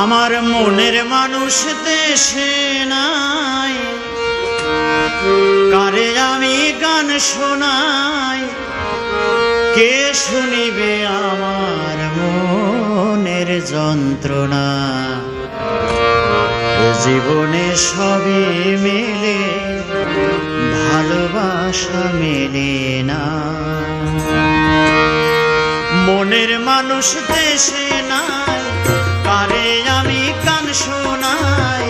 আমার মনের মানুষ দেশে নাই, কারে আমি গান শোনাই, কে শুনিবে আমার মনের যন্ত্রণা। জীবনে সবই মেলে, ভালোবাসা মেলে না। মনের মানুষ দেশে নাই, কারে আমি গান শোনাই,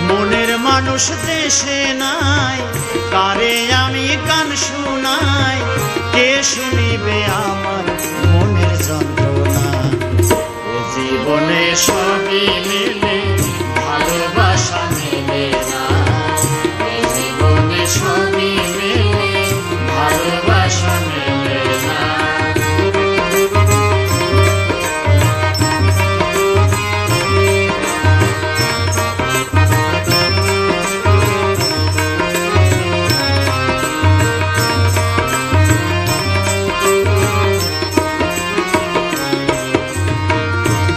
মনের মানুষ দেশে নাই, কারে আমি গান শোনাই, কে শুনিবে আমার মনের যন্ত্রণা। জীবনে সবই মেলে, ভালোবাসা মেলে না। জীবনে সবই মেলে, ভালোবাসা মেলে না।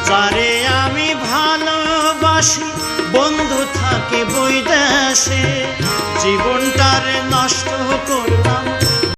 যারে আমি ভালোবাসি, বন্ধু থাকে বৈদেশে, জীবনটারে নষ্ট করলাম